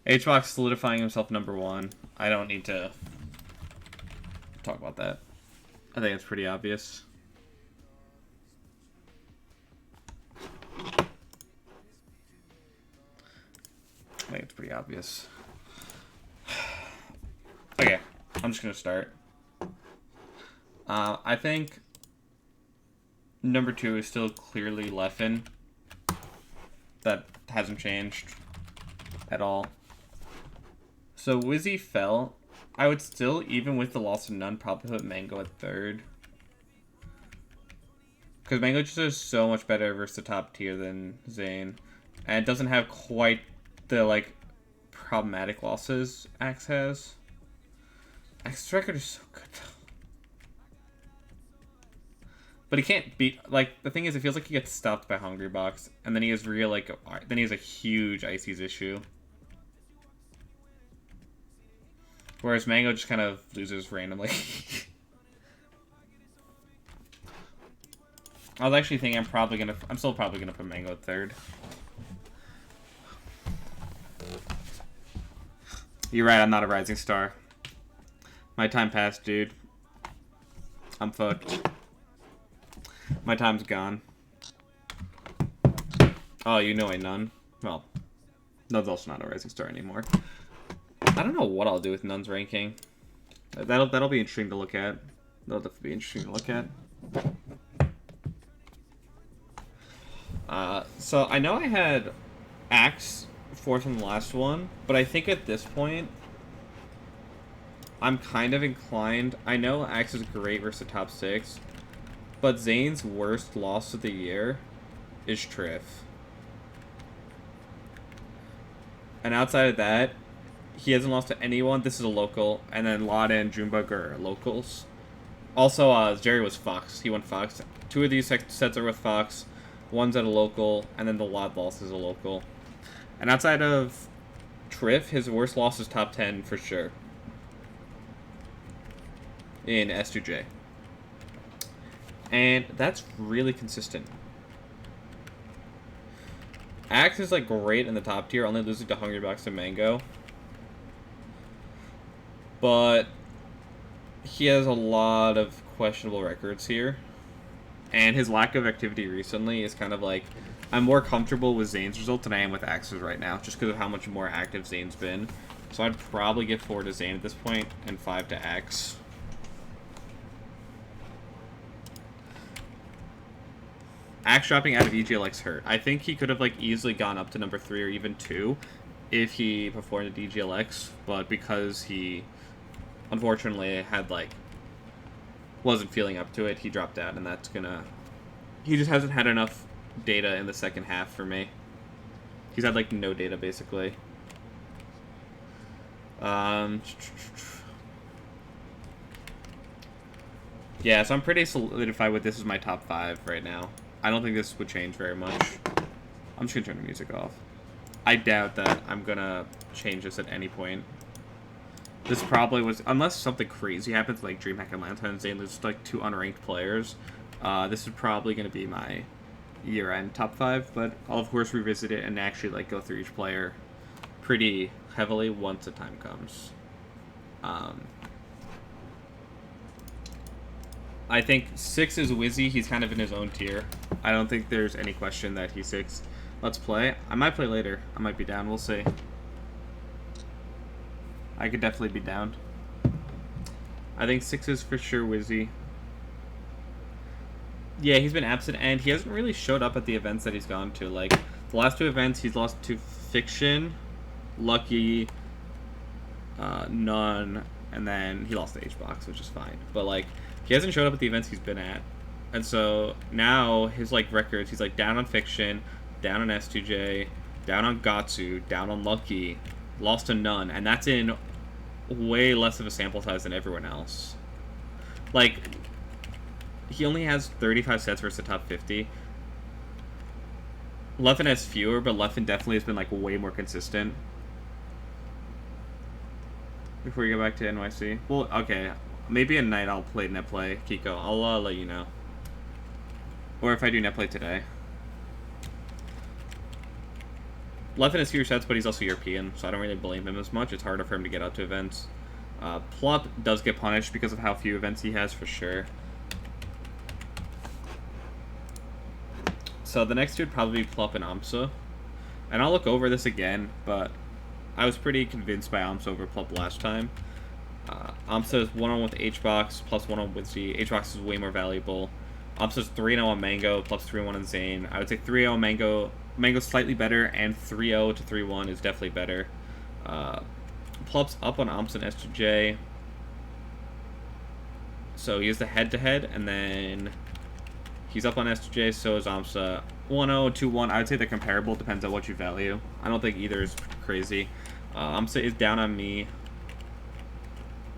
HBox solidifying himself #1. I don't need to talk about that. I think it's pretty obvious. I think it's pretty obvious. Okay, I'm just gonna start. I think #2 is still clearly Leffen. That hasn't changed at all. So Wizzy fell. I would still, even with the loss of none, probably put Mango at 3rd. Because Mango just is so much better versus the top tier than Zane. And it doesn't have quite the, like, problematic losses Axe has. Axe's record is so good, though. But he can't beat, like, the thing is, it feels like he gets stopped by Hungry Box, and then he has real, like, then he has a huge Ices issue. Whereas Mango just kind of loses randomly. I was actually thinking I'm still probably gonna put Mango at 3rd. You're right, I'm not a rising star. My time passed, dude. I'm fucked. My time's gone. Oh, you know a Nun? Well, Nun's also not a rising star anymore. I don't know what I'll do with Nun's ranking. That'll be interesting to look at. That'll definitely be interesting to look at. So I know I had Axe 4th in the last one, but I think at this point I'm kind of inclined. I know Axe is great versus the top 6, but Zane's worst loss of the year is Triff. And outside of that, he hasn't lost to anyone. This is a local, and then Lada and Junebug are locals. Also, Jerry was Fox. He won Fox. 2 of these sets are with Fox. One's at a local, and then the Lod loss is a local. And outside of Triff, his worst loss is top 10 for sure in S2J. And that's really consistent. Axe is like great in the top tier, only losing to Hungry Box and Mango. But he has a lot of questionable records here. And his lack of activity recently is kind of like, I'm more comfortable with Zane's result than I am with Axe's right now, just because of how much more active Zane's been. So I'd probably give 4 to Zane at this point, and 5 to Axe. Axe dropping out of EGLX hurt. I think he could have like easily gone up to #3 or even 2 if he performed at EGLX, but because he unfortunately had like wasn't feeling up to it, he dropped out, and that's gonna... He just hasn't had enough data in the second half for me. He's had like no data basically. Yeah, so I'm pretty solidified with this as my top 5 right now. I don't think this would change very much. I'm just gonna turn the music off. I doubt that I'm gonna change this at any point. This probably was, unless something crazy happens like DreamHack Atlanta and Zane loses like 2 unranked players, this is probably gonna be my year-end top 5, but I'll of course revisit it and actually like go through each player pretty heavily once the time comes. I think 6 is Wizzy. He's kind of in his own tier. I don't think there's any question that he's 6. Let's play. I might play later. I might be down. We'll see. I could definitely be down. I think 6 is for sure Wizzy. Yeah, he's been absent, and he hasn't really showed up at the events that he's gone to. Like, the last 2 events, he's lost to Fiction, Lucky, None, and then he lost to HBox, which is fine. But, like, he hasn't showed up at the events he's been at. And so now his, like, records, he's, like, down on Fiction, down on S2J, down on Gatsu, down on Lucky, lost to None, and that's in way less of a sample size than everyone else. Like, he only has 35 sets versus the top 50. Leffen has fewer, but Leffen definitely has been, like, way more consistent. Before you go back to NYC. Well, okay. Maybe at night I'll play netplay, Kiko. I'll let you know. Or if I do netplay today. Left in his fewer sets, but he's also European, so I don't really blame him as much. It's harder for him to get out to events. Plup does get punished because of how few events he has, for sure. So the next two would probably be Plup and Amsa. And I'll look over this again, but I was pretty convinced by Amsa over Plup last time. Amsa is 1-on with H-Box, plus 1-on with Z. H-Box is way more valuable. Amsa's 3-0 on Mango, plus 3-1 on Zane. I would say 3-0 on Mango. Mango's slightly better, and 3-0 to 3-1 is definitely better. Plup's up on Amsa and S2J. So he has the head-to-head, and then he's up on S2J, so is Amsa. 1-0, 2-1, I would say they're comparable, depends on what you value. I don't think either is crazy. Amsa is down on me.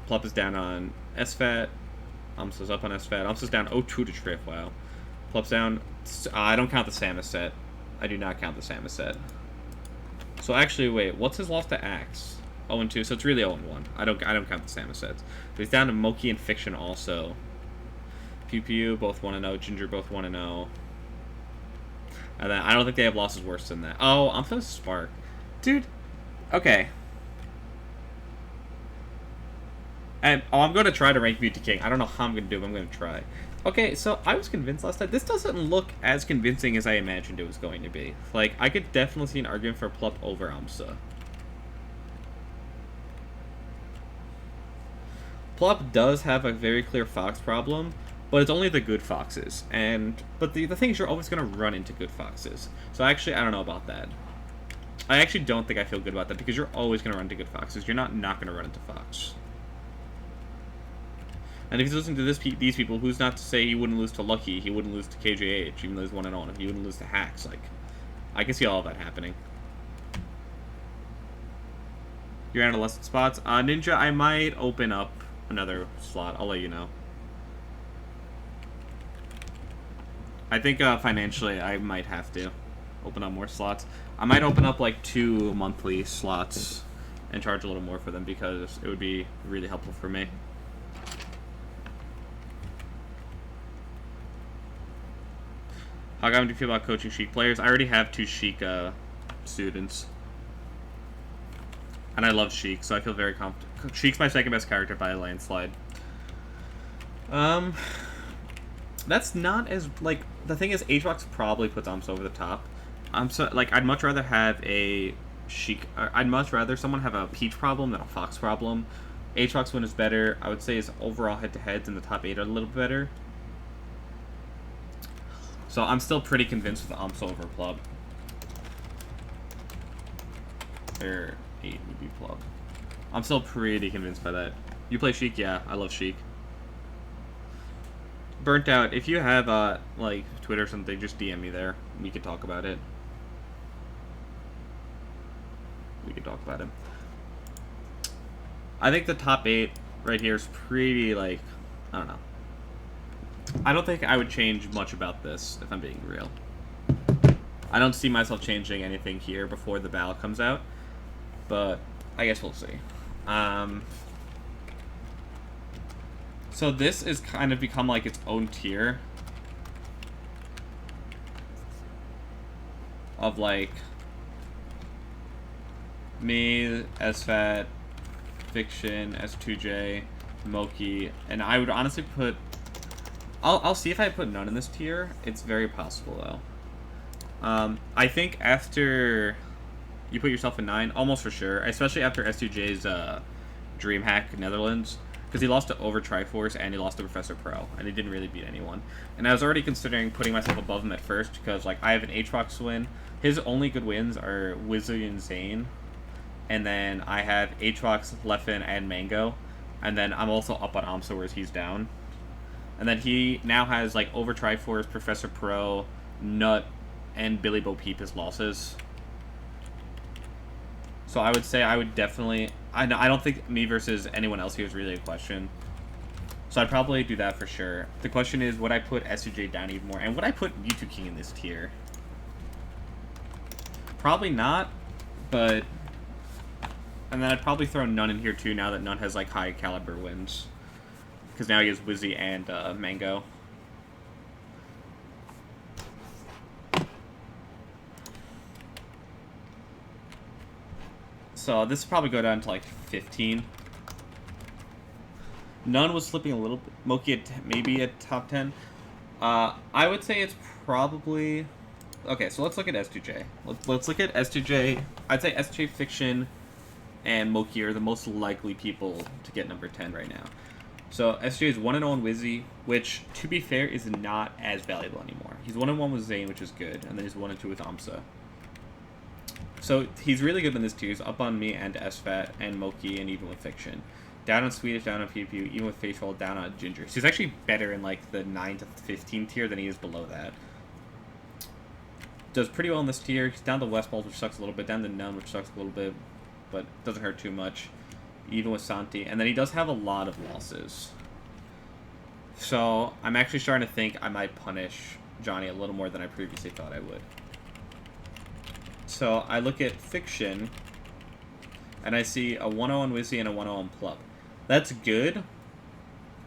Plup is down on SFAT. Amsa's up on SFAT. Amsa's down 0-2 to Tripp, wow. Plup's down... I don't count the Samus set. I do not count the Samus set. So actually, wait, what's his loss to Axe? 0-2, so it's really 0-1. I don't count the Samus sets. But he's down to Moki and Fiction also. Pew Pew, both 1-0. Ginger, both 1-0. And then I don't think they have losses worse than that. Oh, I'm so Spark. Dude, okay. And, I'm going to try to rank Mewtwo King. I don't know how I'm going to do it, but I'm going to try. Okay, so I was convinced last time. This doesn't look as convincing as I imagined it was going to be. Like, I could definitely see an argument for Plup over Amsa. Plup does have a very clear fox problem, but it's only the good foxes. But the thing is, you're always going to run into good foxes. So actually, I don't know about that. I actually don't think I feel good about that, because you're always going to run into good foxes. You're not going to run into fox. And if he's listening to these people, who's not to say he wouldn't lose to Lucky, he wouldn't lose to KJH, even though he's 1-0, he wouldn't lose to Hacks. Like, I can see all of that happening. You're at adolescent spots. Ninja, I might open up another slot. I'll let you know. I think financially I might have to open up more slots. I might open up like 2 monthly slots and charge a little more for them, because it would be really helpful for me. How do you feel about coaching Sheik players? I already have 2 Sheik students. And I love Sheik, so I feel very confident. Sheik's my second best character by a landslide. That's not as, like, the thing is, H-Box probably puts Amsa over the top. I'd much rather have a Sheik, I'd much rather someone have a Peach problem than a Fox problem. H-Box win is better. I would say his overall head-to-heads in the top 8 are a little better. So I'm still pretty convinced with Amsa over Plup. Or 8 would be Plup. I'm still pretty convinced by that. You play Sheik? Yeah, I love Sheik. Burnt Out, if you have, like, Twitter or something, just DM me there. We can talk about it. I think the top 8 right here is pretty, like, I don't know. I don't think I would change much about this, if I'm being real. I don't see myself changing anything here before the ballot comes out, but I guess we'll see. So this is kind of become like its own tier of like me, SFAT, Fiction, S2J, Moki, and I would honestly put... I'll see if I put none in this tier. It's very possible, though. I think after you put yourself in 9, almost for sure, especially after S2J's DreamHack Netherlands, because he lost to Over Triforce and he lost to Professor Pro, and he didn't really beat anyone. And I was already considering putting myself above him at first, because like I have an H-Box win. His only good wins are Wizzy and Zane, and then I have H-Box, Leffen, and Mango, and then I'm also up on Amsa, whereas he's down. And then he now has, like, Over Triforce, Professor Pro, Nut, and Billy Bo Peep as losses. So I would say I would definitely... I don't think me versus anyone else here is really a question. So I'd probably do that for sure. The question is, would I put SUJ down even more? And would I put Mewtwo King in this tier? Probably not, but... And then I'd probably throw None in here, too, now that None has, like, high caliber wins. Because now he has Wizzy and Mango. So this will probably go down to like 15. None was slipping a little bit. Moki maybe at top 10. I would say it's probably... Okay, so let's look at S2J. Let's look at S2J. I'd say S2J Fiction and Moki are the most likely people to get number 10 right now. So S2J is 1-0 in Wizzy, which, to be fair, is not as valuable anymore. He's 1-1 with Zane, which is good, and then he's 1-2 with Amsa. So he's really good in this tier. He's up on me and SFAT and Moki and even with Fiction. Down on Swedish, down on PPU, even with Facial, down on Ginger. So he's actually better in like the 9 to 15 tier than he is below that. Does pretty well in this tier. He's down to Westballs, which sucks a little bit. Down to None, which sucks a little bit, but doesn't hurt too much. Even with Santi. And then he does have a lot of losses. So I'm actually starting to think I might punish Johnny a little more than I previously thought I would. So I look at Fiction, and I see a 1-0 on Wizzy and a 1-0 on Plup. That's good,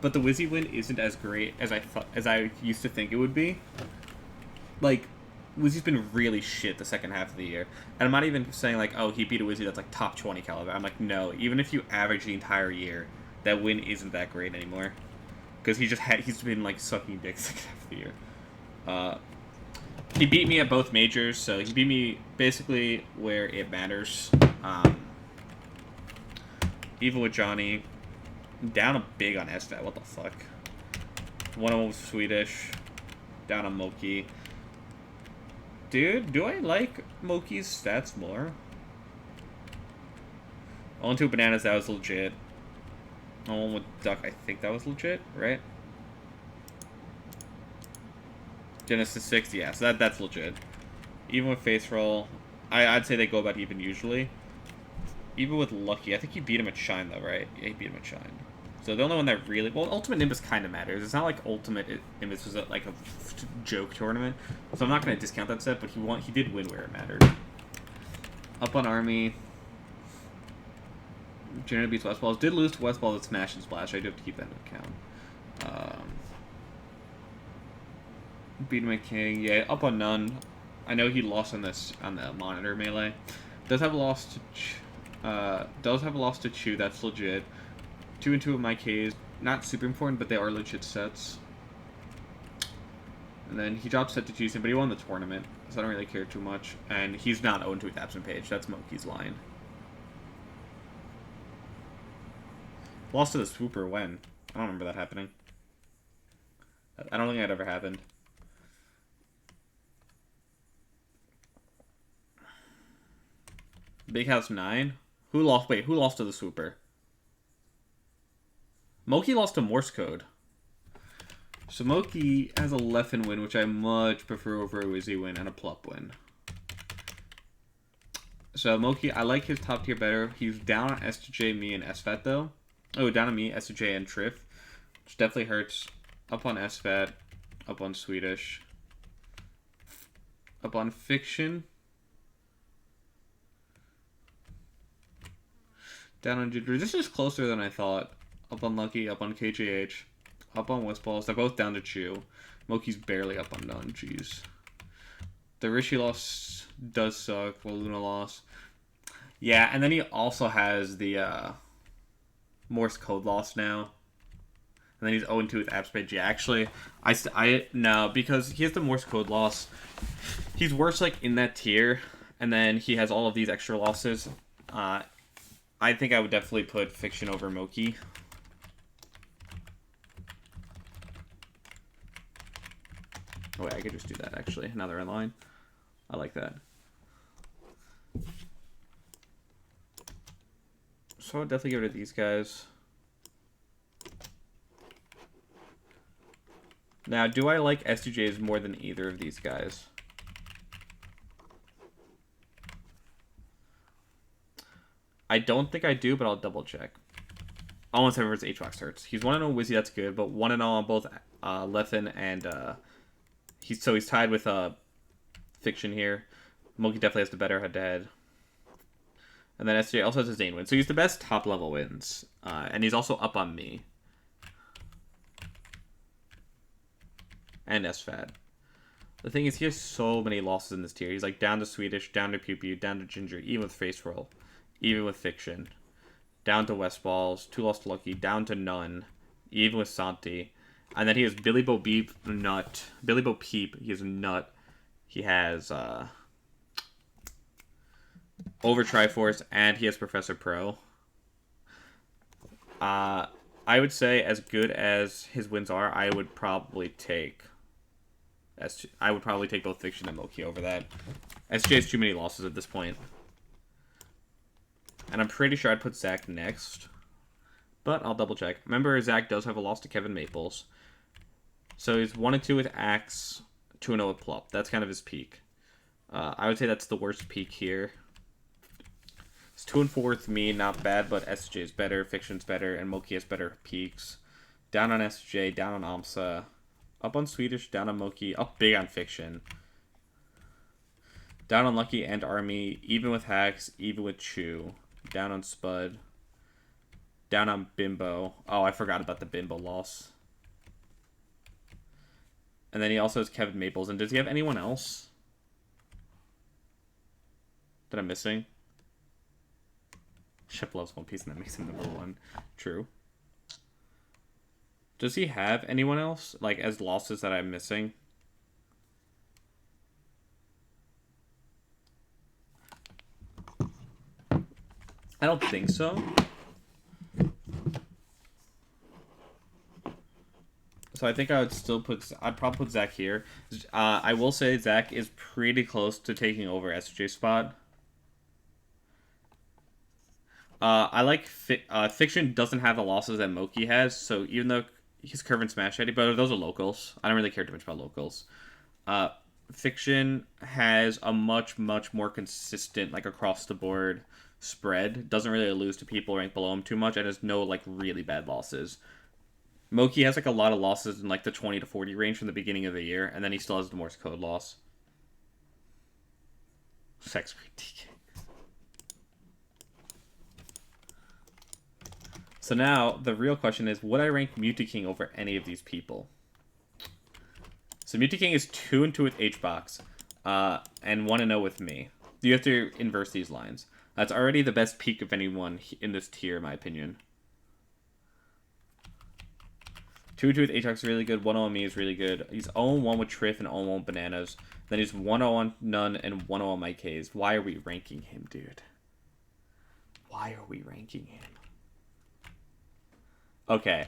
but the Wizzy win isn't as great as I used to think it would be. Like, Wizzy's been really shit the second half of the year. And I'm not even saying, like, oh, he beat a Wizzy that's, like, top 20 caliber. I'm like, no, even if you average the entire year, that win isn't that great anymore. Because he's been, like, sucking dick the second half of the year. He beat me at both majors, so he beat me basically where it matters. Even with Johnny, down a big on SFAT, what the fuck. 1-0 with Swedish, down on Moki. Dude, do I like Moki's stats more? 0-2 Bananas, that was legit. 0-1 with Duck, I think that was legit, right? Genesis 6, yeah, so that's legit. Even with Face Roll, I'd say they go about even usually. Even with Lucky, I think he beat him at Shine though, right? Yeah, he beat him at Shine. So the only one that really... Well, Ultimate Nimbus kind of matters. It's not like Ultimate Nimbus was like a joke tournament. So I'm not going to discount that set, but he did win where it mattered. Up on Army. Generally beats Westballs. Did lose to Westballs at Smash and Splash. I do have to keep that in account. Beat him at King. Yeah, up on None. I know he lost on the Monitor Melee. Does have a loss to Chew. That's legit. 2-2 of my Ks. Not super important, but they are legit sets. And then he dropped set to Jason, but he won the tournament, so I don't really care too much. And he's not 0-2 with Absent Page. That's Moki's line. Lost to the Swooper when? I don't remember that happening. I don't think that ever happened. Big House 9? Who lost? Wait, who lost to the Swooper? Moki lost to Morse Code. So Moki has a Leffen win, which I much prefer over a Wizzy win and a Plup win. So Moki, I like his top tier better. He's down on S2J, me, and SFAT though. Oh, down on me, S2J, and Triff. Which definitely hurts. Up on SFAT. Up on Swedish. Up on Fiction. Down on Ginger. This is closer than I thought. Up on Lucky, up on KJH, up on Westballs. They're both down to Chew. Moki's barely up on None. Jeez. The Rishi loss does suck. Well, Luna loss. Yeah, and then he also has the Morse Code loss now. And then he's 0-2 with Abspage. Yeah, actually, no, because he has the Morse Code loss. He's worse, like, in that tier. And then he has all of these extra losses. I think I would definitely put Fiction over Moki. Oh wait, I could just do that actually. Now they're in line. I like that. So I'll definitely get rid of these guys. Now, do I like S2Js more than either of these guys? I don't think I do, but I'll double check. Almost everyone's HVAX hurts. He's 1-0 Wizzy, that's good, but 1-0 on both Leffen and he's tied with Fiction here. Moki definitely has the better head-to-head. And then SJ also has a Zane win. So he's the best top-level wins. And he's also up on me. And SFAT. The thing is, he has so many losses in this tier. He's like down to Swedish, down to Pew Pew, down to Ginger, even with Face Roll. even with Fiction. Down to West Balls, 2 lost to Lucky, down to none, even with Santi. And then he has Billy Bo Beep, Nut. Billy Bo Peep, he has Nut. He has Over Triforce, and he has Professor Pro. I would say, as good as his wins are, I would probably take both Fiction and Moki over that. SJ has too many losses at this point. And I'm pretty sure I'd put Zach next. But I'll double check. Remember, Zach does have a loss to Kevin Maples. So he's 1-2 with Axe, 2-0 with Plup. That's kind of his peak. I would say that's the worst peak here. It's 2-4 with me, not bad, but SJ is better, Fiction's better, and Moki has better peaks. Down on SJ, down on Amsa. Up on Swedish, down on Moki, up big on Fiction. Down on Lucky and Army, even with Hacks, even with Chew. Down on Spud. Down on Bimbo. Oh, I forgot about the Bimbo loss. And then he also has Kevin Maples. And does he have anyone else that I'm missing? Shep loves One Piece and that makes him number 1. True. Does he have anyone else, like, as losses that I'm missing? I don't think so. So I think I would still I'd probably put Zach here. I will say Zach is pretty close to taking over SJ's spot. I like Fiction doesn't have the losses that Moki has, so even though he's Curve and Smash Eddie, but those are locals. I don't really care too much about locals. Fiction has a much more consistent, like, across the board spread. Doesn't really lose to people ranked below him too much, and has no, like, really bad losses. Moki has, like, a lot of losses in, like, the 20 to 40 range from the beginning of the year, and then he still has the Morse code loss. Sex critique. So now, the real question is, would I rank Mewtwo over any of these people? So Mewtwo is 2-2 with HBox, and 1-0 with me. You have to inverse these lines. That's already the best peak of anyone in this tier, in my opinion. 2-2 with HBox is really good, 1-0 on me is really good. He's 0-1 with Triff and 0-1 with Bananas. Then he's 1-0 on None and 1-0 on Mike Hayes. Why are we ranking him, dude? Why are we ranking him? Okay,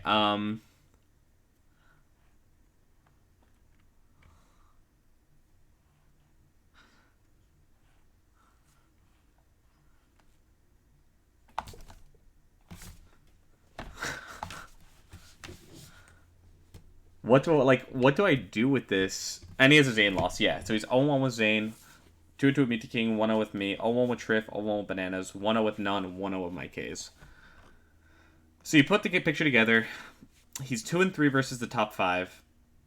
what do I do with this? And he has a Zane loss, yeah. So he's 0-1 with Zane, 2-2 with Mewtwo King, 1-0 with me, 0-1 with Triff, 0-1 with Bananas, 1-0 with None, 1-0 with Mike Hayes. So you put the picture together. He's 2-3 versus the top 5,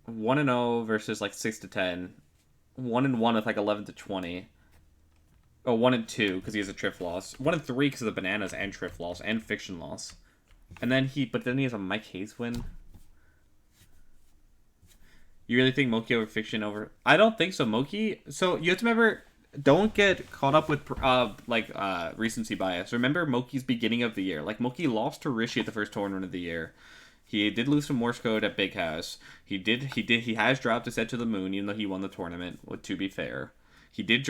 1-0 versus like 6-10, 1-1 with like 11-20. Oh, 1-2 because he has a Triff loss, 1-3 because of the Bananas and Triff loss and Fiction loss, and then he has a Mike Hayes win. You really think Moki over Fiction over? I don't think so. Moki. So you have to remember. Don't get caught up with recency bias. Remember Moki's beginning of the year. Like, Moki lost to Rishi at the first tournament of the year. He did lose to Morse Code at Big House. He has dropped a set to the Moon, even though he won the tournament. To be fair, he did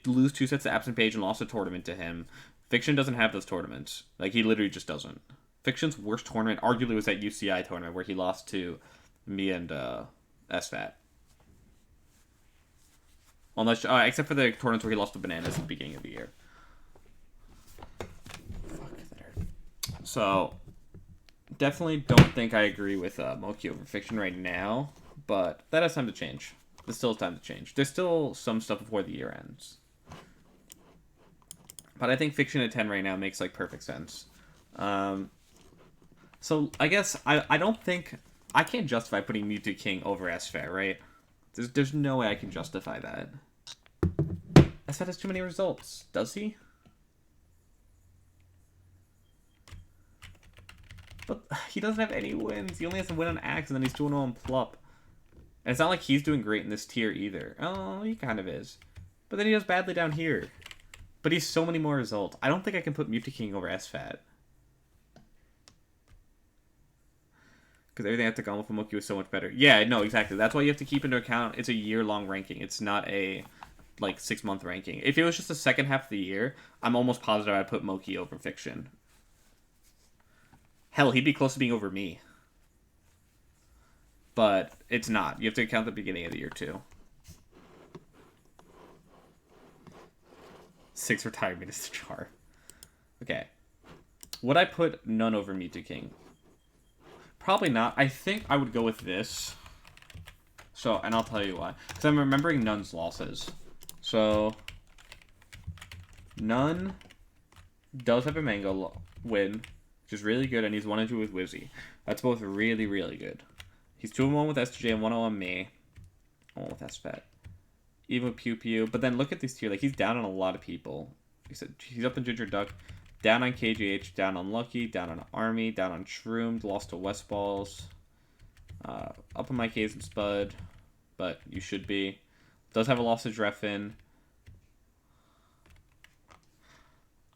lose 2 sets to Absent Page and lost a tournament to him. Fiction doesn't have those tournaments. Like, he literally just doesn't. Fiction's worst tournament arguably was that UCI tournament where he lost to me and SFAT. Unless, except for the tournaments where he lost to Bananas at the beginning of the year. Fuck there. So, definitely don't think I agree with Moki over Fiction right now, but that has time to change. There's still time to change. There's still some stuff before the year ends. But I think Fiction at 10 right now makes, like, perfect sense. So, I guess, I don't think... I can't justify putting Mewtwo King over SFAT, right? There's no way I can justify that. SFAT has too many results. Does he? But he doesn't have any wins. He only has to win on Axe, and then he's 2-0 on Plup. And it's not like he's doing great in this tier either. Oh, he kind of is. But then he does badly down here. But he's so many more results. I don't think I can put Mewtwo King over SFAT. Because everything after Gauntlet for Moki was so much better. Yeah, no, exactly. That's why you have to keep into account it's a year-long ranking. It's not a, like, 6-month ranking. If it was just the second half of the year, I'm almost positive I'd put Moki over Fiction. Hell, he'd be close to being over me. But it's not. You have to account the beginning of the year, too. 6 retired minutes to Char. Okay. Would I put none over Mewtwo King? Probably not. I think I would go with this. So, and I'll tell you why. Because I'm remembering Nunn's losses. So, Nunn does have a Mango win, which is really good, and he's 1-2 with Wizzy. That's both really, really good. He's 2-1 with SJ and 1-0 on me. 1 with SFAT. Even with Pew Pew. But then look at these two. Like, he's down on a lot of people. He's up in Ginger Duck. Down on KGH. Down on Lucky. Down on Army. Down on Shroomed. Lost to West Balls. Up on my K's and Spud. But you should be. Does have a loss to Dreffin.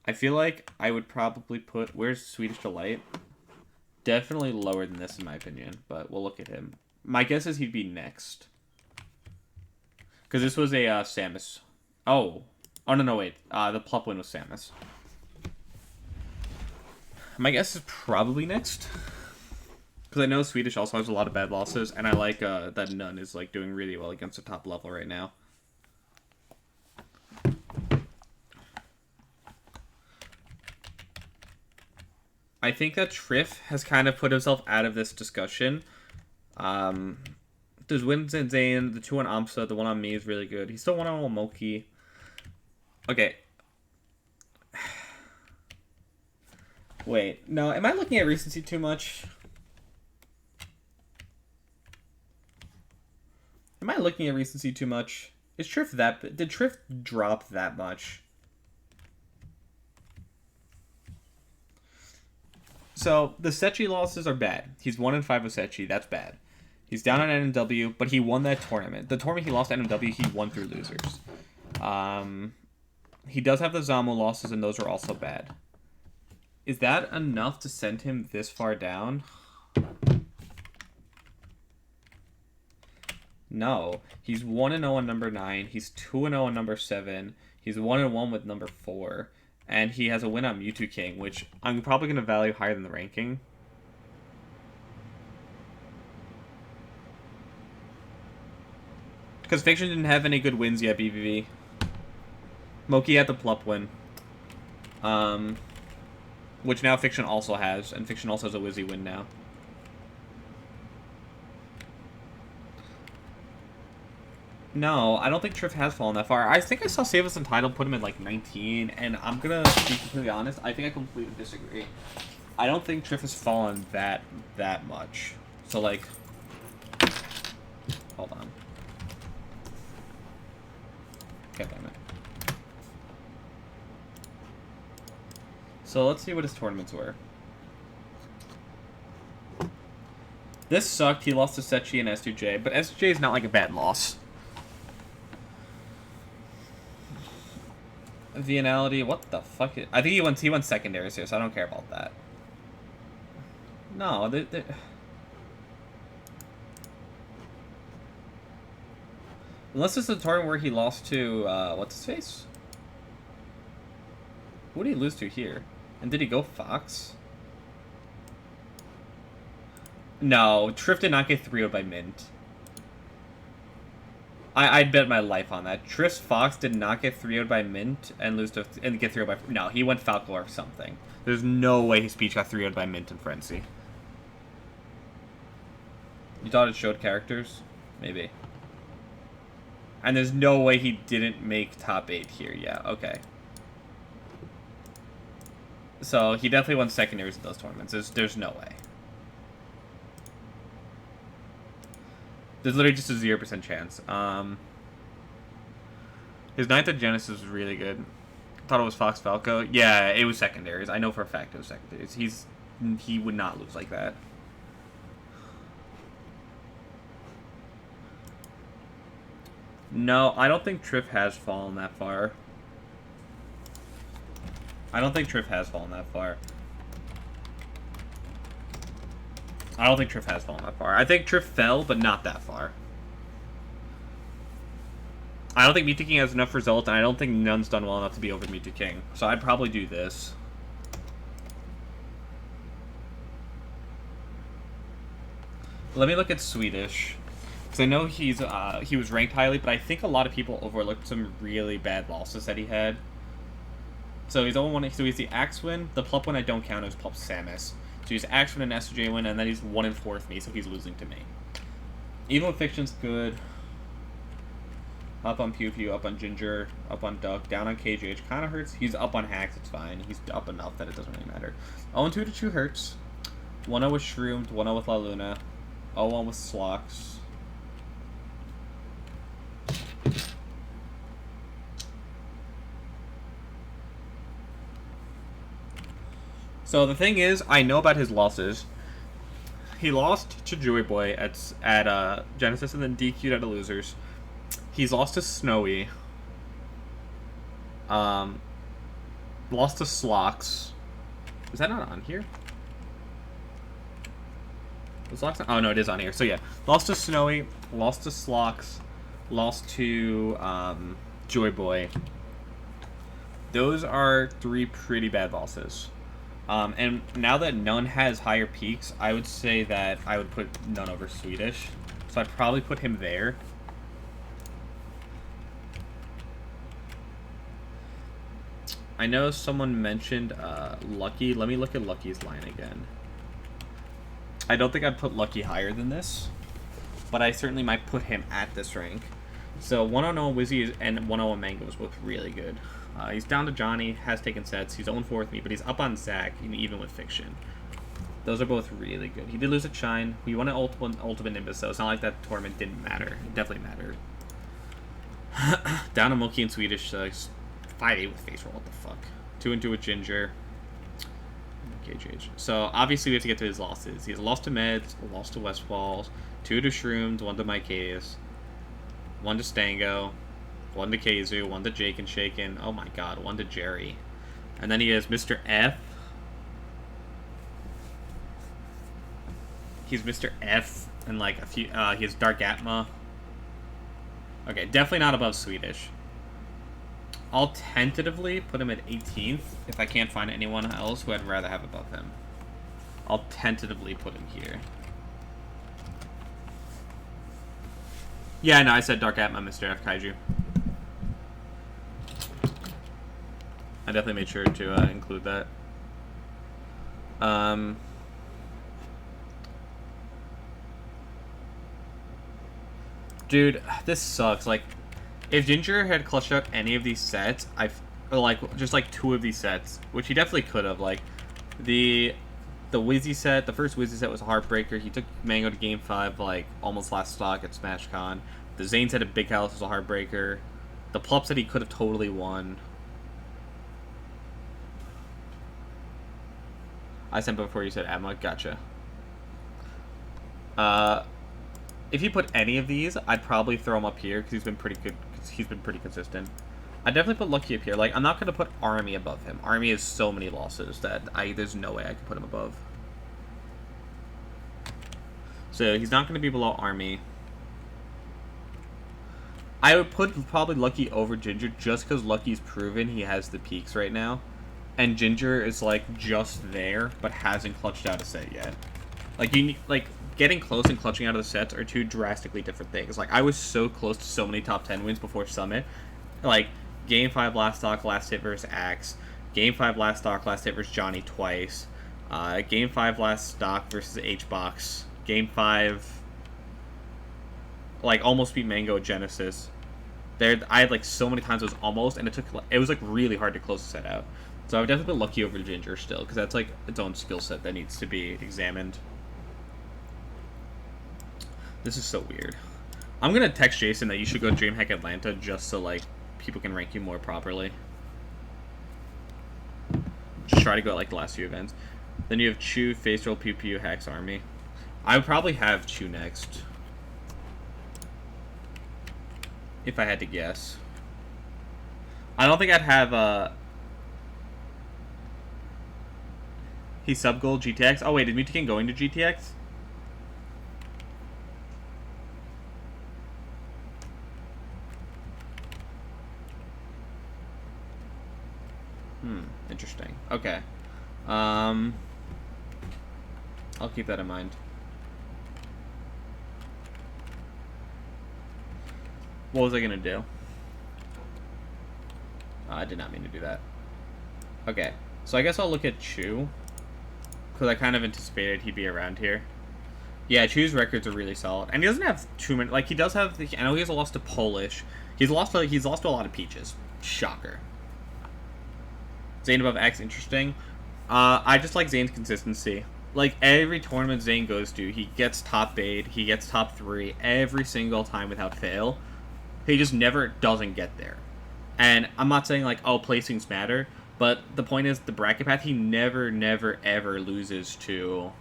I feel like I would probably put... Where's Swedish Delight? Definitely lower than this in my opinion. But we'll look at him. My guess is he'd be next. Because this was a Samus. Oh, no, wait. The Plup win was Samus. My guess is probably next. Because I know Swedish also has a lot of bad losses, and I like that Nunn is like doing really well against the top level right now. I think that Triff has kind of put himself out of this discussion. There's wins in Zane, the 2 on Amsa, the 1 on me is really good. He's still 1 on Moki. Okay. Wait, no, am I looking at recency too much? Am I looking at recency too much? Is Triff that... Did Triff drop that much? So, the Sechi losses are bad. He's 1-5 with Sechi. That's bad. He's down on NMW, but he won that tournament. The tournament he lost to NMW, he won through losers. He does have the Zamu losses, and those are also bad. Is that enough to send him this far down? No. He's 1-0 on number 9. He's 2-0 on number 7. He's 1-1 with number 4. And he has a win on Mewtwo King, which I'm probably going to value higher than the ranking. Because Fiction didn't have any good wins yet, BVV. Moki had the Plup win. Which now Fiction also has. And Fiction also has a Wizzy win now. No, I don't think Triff has fallen that far. I think I saw Save Us Entitled put him at like 19. And I'm going to be completely honest. I think I completely disagree. I don't think Triff has fallen that much. So like... Hold on. God damn it. So let's see what his tournaments were. This sucked. He lost to Sechi and S2J, but S2J is not like a bad loss. Vianality, what the fuck? I think he won secondaries here, so I don't care about that. No, unless it's the tournament where he lost to, what's his face? Who did he lose to here? And did he go Fox? No, Triff did not get 3-0'd by Mint. I'd bet my life on that. Triff's Fox did not get 3-0'd by Mint and get 3-0'd by... No, he went Falco or something. There's no way his speech got 3-0'd by Mint and Frenzy. You thought it showed characters? Maybe. And there's no way he didn't make top 8 here. Yeah, okay. So he definitely won secondaries in those tournaments. There's no way. There's literally just a 0% chance. His 9th at Genesis was really good. Thought it was Fox Falco. Yeah, it was secondaries. I know for a fact it was secondaries. He would not lose like that. No, I don't think Triff has fallen that far. I don't think Tripp has fallen that far. I don't think Tripp has fallen that far. I think Tripp fell, but not that far. I don't think Meet the King has enough results, and I don't think None's done well enough to be over Meet the King. So I'd probably do this. Let me look at Swedish. Because I know he was ranked highly, but I think a lot of people overlooked some really bad losses that he had. So he's 0-1. So he's the Axe win. The Plup win I don't count as Plup Samus. So he's Axe win and SJ win, and then he's 1-4 with me, so he's losing to me. Evil Fiction's good. Up on Pew Pew, up on Ginger, up on Duck, down on KJH. Kind of hurts. He's up on Hacks, it's fine. He's up enough that it doesn't really matter. 0-2 to 2 hurts. 1-0 with Shroomed, 1-0 with La Luna. 0-1 with Slox. So the thing is, I know about his losses. He lost to Joy Boy at Genesis and then DQ'd out of Losers. He's lost to Snowy. Lost to Slox. Is that not on here? Was Slox on? Oh no, it is on here. So yeah, lost to Snowy, lost to Slox, lost to Joy Boy. Those are 3 pretty bad losses. And now that None has higher peaks, I would say that I would put None over Swedish. So I'd probably put him there. I know someone mentioned Lucky. Let me look at Lucky's line again. I don't think I'd put Lucky higher than this, but I certainly might put him at this rank. So 1-0 Wizzy and 1-0 Mango is both really good. He's down to Johnny, has taken sets. He's 0-4 with me, but he's up on Zach, even with Fiction. Those are both really good. He did lose at Shine. We won an Ultimate Nimbus, so it's not like that tournament didn't matter. It definitely mattered. Down to Milky and Swedish, 5-8 with Face Roll, what the fuck. 2-2 with Ginger. KJH. So, obviously, we have to get to his losses. He's lost to Meds, lost to Westfalls, 2 to Shroomed, 1 to Mikeas, 1 to Stango, 1 to Keizu, 1 to Jake and Shaken. Oh my god, 1 to Jerry. And then he has Mr. F. He's Mr. F and like a few, he has Dark Atma. Okay, definitely not above Swedish. I'll tentatively put him at 18th if I can't find anyone else who I'd rather have above him. I'll tentatively put him here. Yeah, no, I said Dark Atma, Mr. F Kaiju. I definitely made sure to include that. Dude, this sucks. Like, if Ginger had clutched out any of these sets, just like 2 of these sets, which he definitely could have. Like, the Wizzy set, the first Wizzy set was a heartbreaker. He took Mango to Game 5, like, almost last stock at SmashCon. The Zane set at Big House was a heartbreaker. The Plup set he could have totally won. I sent before you said Atma. Gotcha. If you put any of these, I'd probably throw him up here because he's been pretty good. He's been pretty consistent. I'd definitely put Lucky up here. Like, I'm not gonna put Army above him. Army has so many losses that there's no way I could put him above. So he's not gonna be below Army. I would put probably Lucky over Ginger just because Lucky's proven he has the peaks right now, and Ginger is like just there but hasn't clutched out a set yet. Like getting close and clutching out of the sets are 2 drastically different things. Like, I was so close to so many top 10 wins before Summit. Like, Game 5 last stock, last hit versus Axe. Game 5 last stock, last hit versus Johnny twice. Game 5 last stock versus H-Box. Game 5, like, almost beat Mango at Genesis. I had, like, so many times it was almost, and it was, like, really hard to close the set out. So I would definitely put Lucky over Ginger still, because that's, like, its own skill set that needs to be examined. This is so weird. I'm gonna text Jason that you should go DreamHack Atlanta just so, like, people can rank you more properly. Just try to go at, like, the last few events. Then you have Chew, Face Roll, Pew Pew, Hacks, Army. I would probably have Chew next. If I had to guess. I don't think I'd have, He's sub-gold GTX. Oh, wait, is Mutakin going to GTX? Interesting. Okay. I'll keep that in mind. What was I gonna do? I did not mean to do that. Okay, so I guess I'll look at Chu, because I kind of anticipated he'd be around here. Yeah, Chu's records are really solid, and he doesn't have too many. Like, he does have. I know he has a loss to Polish. He's lost to a lot of peaches. Shocker. Zane above X, interesting. I just like Zane's consistency. Like, every tournament Zane goes to, he gets top 8, he gets top 3 every single time without fail. He just never doesn't get there. And I'm not saying, like, oh, placings matter, but the point is, the bracket path, he never, ever loses to...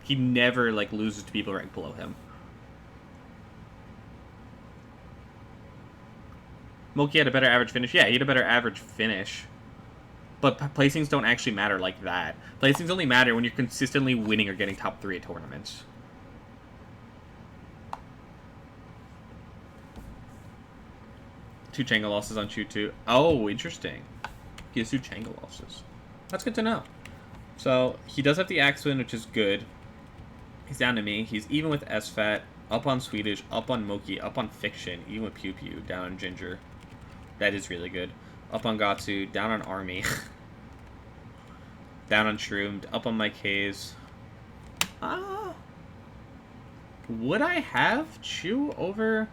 he never, like, loses to people ranked below him. Moki had a better average finish. Yeah, he had a better average finish. But placings don't actually matter like that. Placings only matter when you're consistently winning or getting top 3 at tournaments. Two Changa losses on Chu 2. Oh, interesting. He has 2 Changa losses. That's good to know. So, he does have the Axe win, which is good. He's down to me. He's even with SFAT, up on Swedish, up on Moki, up on Fiction, even with Pew Pew, down on Ginger. That is really good. Up on Gatsu, down on Army. Down on Shroomed, up on Mike Hayes. Would I have Chu over...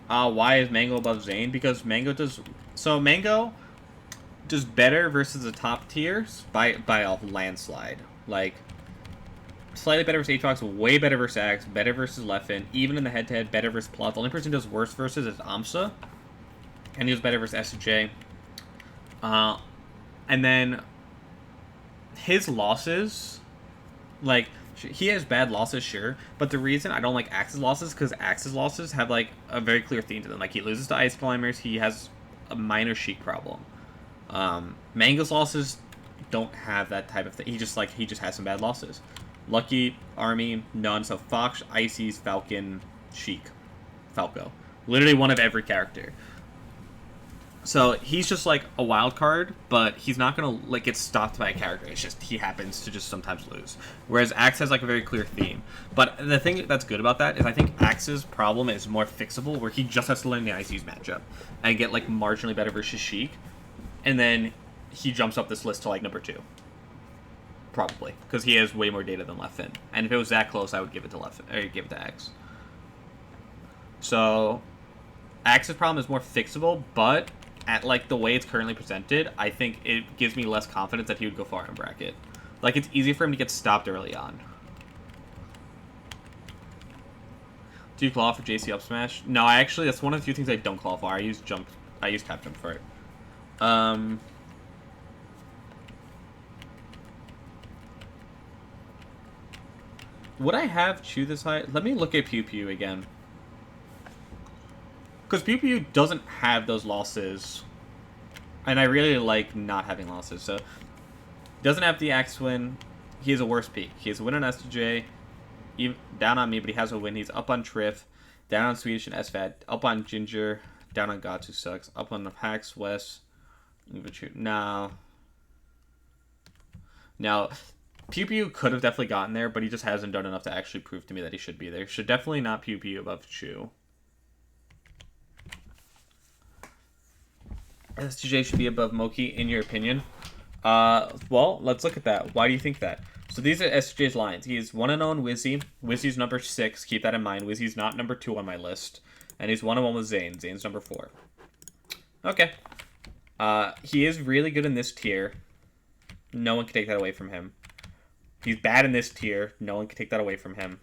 why is Mango above Zane? Because Mango does... So, Mango does better versus the top tiers by a landslide. Like, slightly better versus Aatrox, way better versus Axe, better versus Leffen, even in the head-to-head, better versus Plup. The only person who does worse versus is Amsa, and he was better versus SJ. And then his losses, like, he has bad losses, sure, but the reason I don't like Axe's losses, because Axe's losses have, like, a very clear theme to them. Like, he loses to Ice Climbers, he has a minor Sheik problem. Mango's losses don't have that type of thing. He just has some bad losses. Lucky, Army, none. So Fox, Ices, Falcon, Sheik, Falco. Literally one of every character. So he's just like a wild card, but he's not gonna like get stopped by a character. It's just he happens to just sometimes lose. Whereas Axe has like a very clear theme. But the thing that's good about that is I think Axe's problem is more fixable, where he just has to learn the IC's matchup and get like marginally better versus Sheik, and then he jumps up this list to like number 2. Probably, because he has way more data than Leffen. And if it was that close, I would give it to Leffen, or give it to Axe. So Axe's problem is more fixable, but at like the way it's currently presented, I think it gives me less confidence that he would go far in bracket. Like, it's easy for him to get stopped early on. Do you claw for JC up smash? No, I actually, that's one of the few things I don't claw for. I use tap jump for it. Would I have Chu this high? Let me look at Pew Pew again. Because Pew Pew doesn't have those losses. And I really like not having losses. So, doesn't have the Axe win. He has a worse peak. He has a win on SJ. Down on me, but he has a win. He's up on Triff. Down on Swedish and SFAT. Up on Ginger. Down on Gatsu sucks. Up on the Hacks, West. No. Now, Pew Pew could have definitely gotten there, but he just hasn't done enough to actually prove to me that he should be there. Should definitely not Pew Pew above Chu. STJ should be above Moki, in your opinion. Well, let's look at that. Why do you think that? So these are STJ's lines. He's 1-0 in Wizzy. Wizzy's number 6. Keep that in mind. Wizzy's not number 2 on my list. And he's 1-1 with Zane. Zane's number 4. Okay. He is really good in this tier. No one can take that away from him. He's bad in this tier. No one can take that away from him.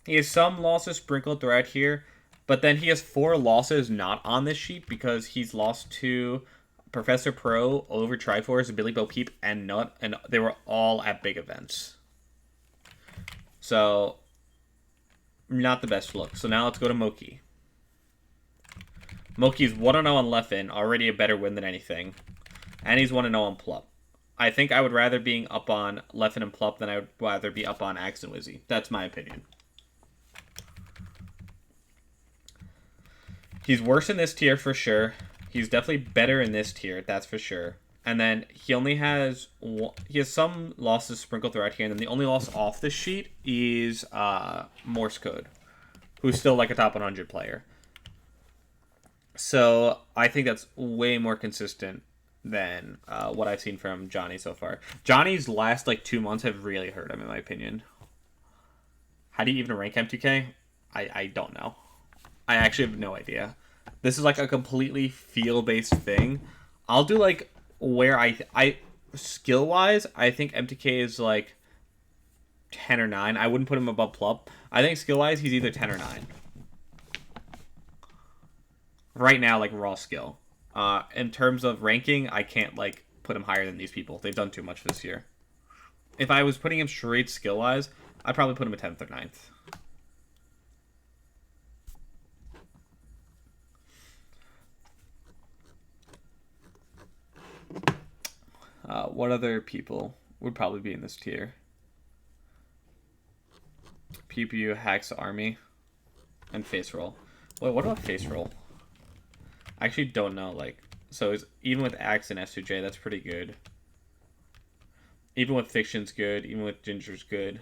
He has some losses sprinkled throughout here. But then he has 4 losses not on this sheet because he's lost to Professor Pro, over Triforce, Billy Bo Peep, and Nut, and they were all at big events. So, not the best look. So now let's go to Moki. Moki's 1-0 on Leffen, already a better win than anything. And he's 1-0 on Plup. I think I would rather being up on Leffen and Plup than I would rather be up on Axe and Wizzy. That's my opinion. He's worse in this tier for sure. He's definitely better in this tier, that's for sure. And then he only has some losses sprinkled throughout here, and then the only loss off this sheet is Morse Code, who's still like a top 100 player. So I think that's way more consistent than what I've seen from Johnny so far. Johnny's last like 2 months have really hurt him, in my opinion. How do you even rank M2K? I don't know. I actually have no idea. This is like a completely feel-based thing. I'll do like where I skill-wise, I think M2K is like 10 or 9. I wouldn't put him above Plup. I think skill-wise, he's either 10 or 9. Right now, like raw skill. In terms of ranking, I can't like put him higher than these people. They've done too much this year. If I was putting him straight skill-wise, I'd probably put him at 10th or 9th. What other people would probably be in this tier? PPU, Hacks, Army, and Face Roll. Wait, what about Face Roll? I actually don't know. Like, so even with Axe and S2J, that's pretty good. Even with Fiction's good. Even with Ginger's good.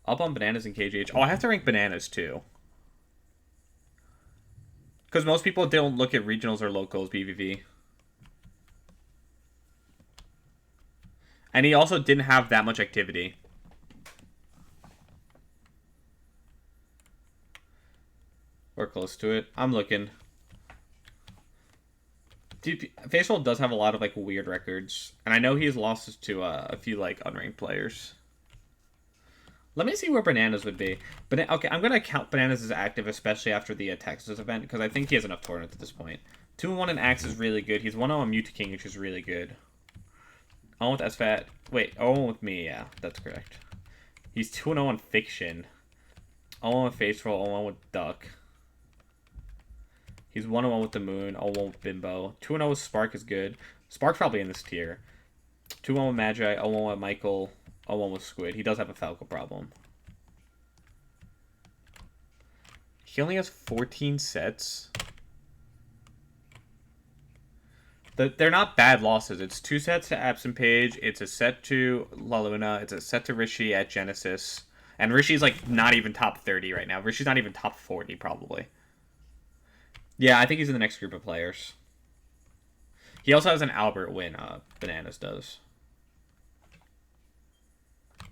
Up on Bananas and KGH. Oh, I have to rank Bananas too. Because most people don't look at regionals or locals, BVV. And he also didn't have that much activity. We're close to it. I'm looking. Dude, Facial does have a lot of like weird records. And I know he has losses to a few like unranked players. Let me see where Bananas would be. But okay, I'm going to count Bananas as active, especially after the Texas event, because I think he has enough tournaments at this point. 2-1 in Axe is really good. He's 1-0 on Mute King, which is really good. 0 with SFAT. Wait, 0 with me, yeah, that's correct. He's 2-0 on Fiction. 0 with Face Roll, 0 with Duck. He's 1-1 with the Moon, 0-1 with Bimbo. 2-0 with Spark is good. Spark's probably in this tier. 2-1 with Magi, 0-1 with Michael, 0-1 with Squid. He does have a Falco problem. He only has 14 sets. They're not bad losses. It's 2 sets to Absent Page. It's a set to La Luna. It's a set to Rishi at Genesis. And Rishi's like not even top 30 right now. Rishi's not even top 40 probably. Yeah, I think he's in the next group of players. He also has an Albert win, Bananas does.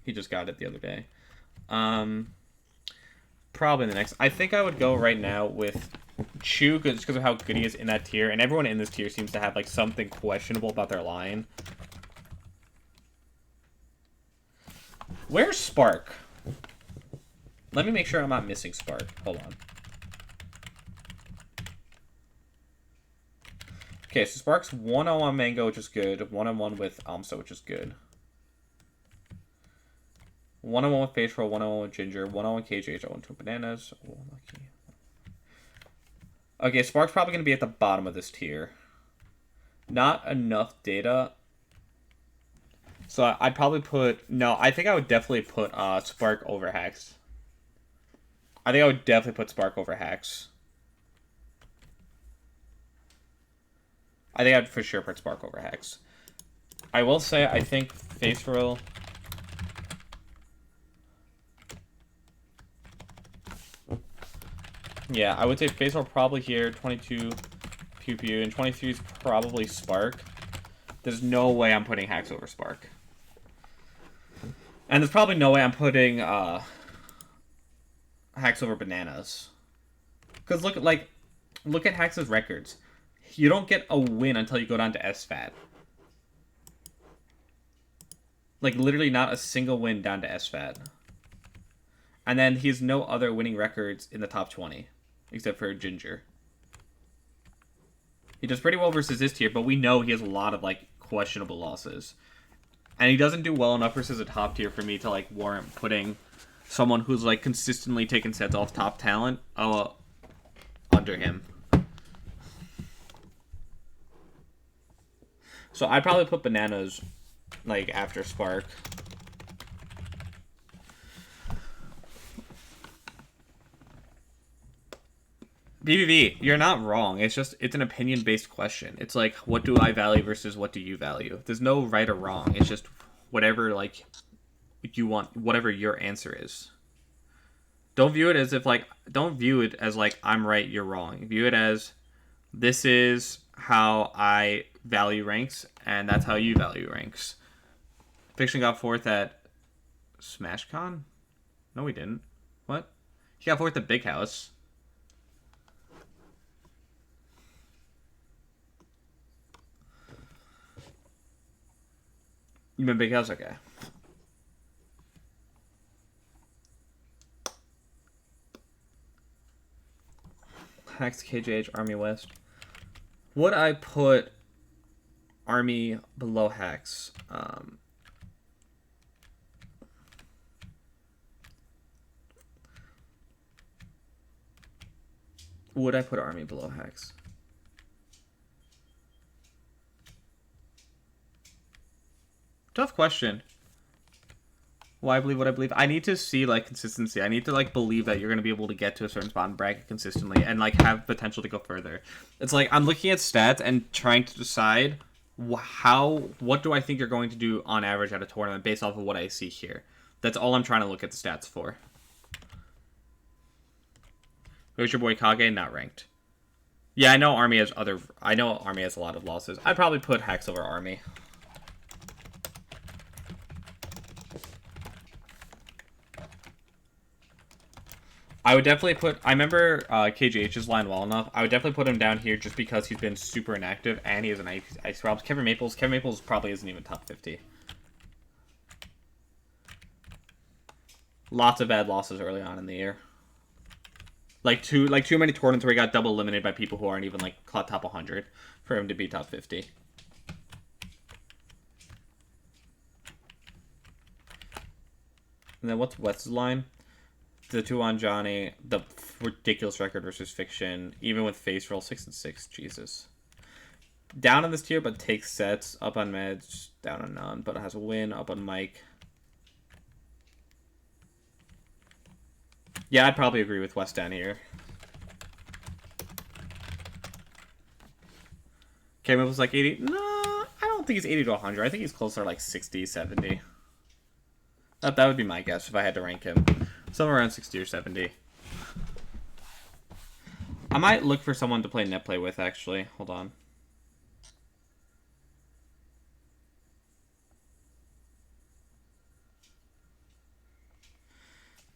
He just got it the other day. Probably the next. I think I would go right now with Chu, just because of how good he is in that tier. And everyone in this tier seems to have like something questionable about their line. Where's Spark? Let me make sure I'm not missing Spark. Hold on. Okay, so Spark's 1-0 on Mango, which is good. 1-1 with Amsa, which is good. 1-1 with Face Roll, 1-1 with Ginger, 1-0 with KJH, 0-2 with Bananas. Oh, lucky. Okay, Spark's probably going to be at the bottom of this tier. Not enough data. So I'd probably put... No, I think I would definitely put Spark over Hacks. I think I would definitely put Spark over Hacks. I think I'd for sure put Spark over Hacks. I will say, I think Face Roll... Yeah, I would say Face Roll probably here, 22 Pew Pew, and 23 is probably Spark. There's no way I'm putting Hacks over Spark. And there's probably no way I'm putting Hacks over Bananas. Because look at Hacks' records. You don't get a win until you go down to SFAT. Like, literally not a single win down to SFAT. And then he has no other winning records in the top 20. Except for Ginger. He does pretty well versus this tier, but we know he has a lot of, like, questionable losses. And he doesn't do well enough versus a top tier for me to, like, warrant putting someone who's, like, consistently taking sets off top talent under him. So I'd probably put bananas, like, after Spark. BBB, you're not wrong. It's an opinion-based question. It's like, what do I value versus what do you value? There's no right or wrong. It's just whatever, like, you want, whatever your answer is. Don't view it as if, like, don't view it as, like, I'm right, you're wrong. View it as, this is how I value ranks, and that's how you value ranks. Fiction got fourth at SmashCon? No, he didn't. What? He got fourth at Big House. You mean Big House? Okay. Hacks, KJH, Army West. Would I put Army below Hacks? Would I put Army below Hacks? Tough question. Why I believe what I believe. I need to see, like, consistency. I need to, like, believe that you're going to be able to get to a certain spot in bracket consistently and, like, have potential to go further. It's like I'm looking at stats and trying to decide what do I think you're going to do on average at a tournament based off of what I see here. That's all I'm trying to look at the stats for. Where's your boy Kage? Not ranked. Yeah, I know Army has a lot of losses. I'd probably put Hacks over Army. I would definitely put... I remember KGH's line well enough. I would definitely put him down here just because he's been super inactive and he has an ice problems. Kevin Maples probably isn't even top 50. Lots of bad losses early on in the year. Like too many tournaments where he got double eliminated by people who aren't even, like, top 100 for him to be top 50. And then what's West's line? The 2 on Johnny, the ridiculous record versus Fiction, even with face roll 6-6. Jesus. Down on this tier, but takes sets. Up on Meds, down on none, but it has a win. Up on Mike. Yeah, I'd probably agree with West down here. Came up was like 80. No, I don't think he's 80 to 100. I think he's closer to like 60, 70. That would be my guess if I had to rank him. Somewhere around 60 or 70. I might look for someone to play net play with, actually. Hold on.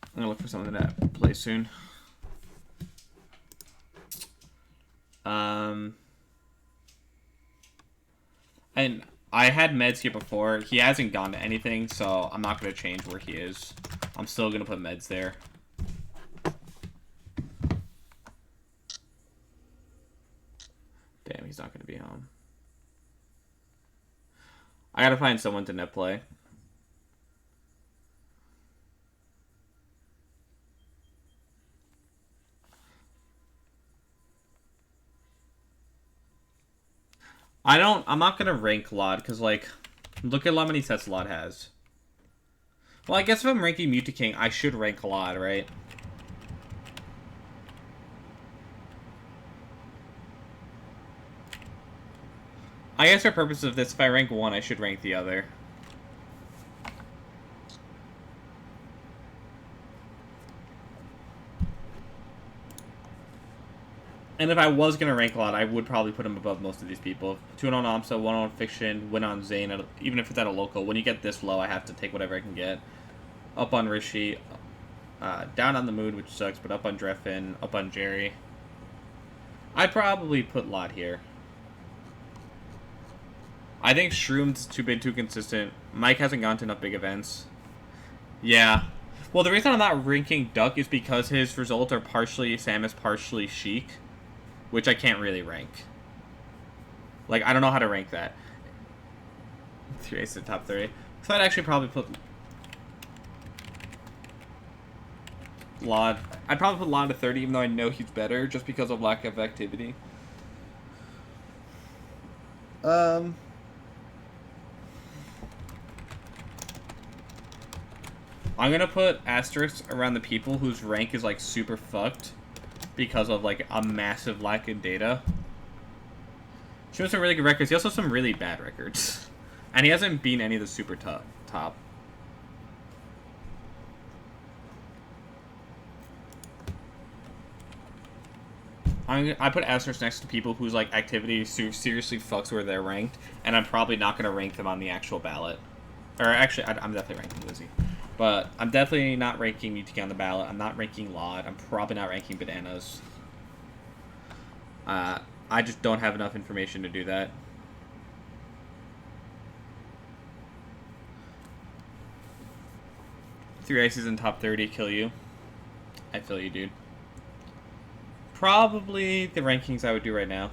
I'm going to look for someone to play soon. And I had Meds here before. He hasn't gone to anything, so I'm not going to change where he is. I'm still going to put Meds there. Damn, he's not going to be home. I got to find someone to net play. I'm not going to rank Lod, because, like, look at how many sets Lod has. Well, I guess if I'm ranking Mute to King, I should rank Lod, right? I guess for purposes of this, if I rank one, I should rank the other. And if I was going to rank a lot, I would probably put him above most of these people. 2 on Amsa, 1 on Fiction, win on Zane, even if it's at a local. When you get this low, I have to take whatever I can get. Up on Rishi, down on the Mood, which sucks, but up on Dreffin, up on Jerry. I'd probably put Lot here. I think Shroom's been too consistent. Mike hasn't gone to enough big events. Yeah. Well, the reason I'm not ranking Duck is because his results are partially Samus, partially Sheik, which I can't really rank. Like, I don't know how to rank that. 3 aces in top 3. So I'd actually probably put Lod. I'd probably put Lod to 30, even though I know he's better, just because of lack of activity. I'm gonna put asterisks around the people whose rank is like super fucked because of like a massive lack of data. He has some really good records. He also has some really bad records. And he hasn't beaten any of the super top. I put asterisks next to people whose like activity seriously fucks where they're ranked, and I'm probably not going to rank them on the actual ballot. Or actually, I'm definitely ranking Lizzie. But I'm definitely not ranking UTK on the ballot. I'm not ranking Laud. I'm probably not ranking Bananas. I just don't have enough information to do that. Three ices in top 30 kill you. I feel you, dude. Probably the rankings I would do right now.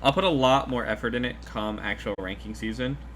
I'll put a lot more effort in it come actual ranking season.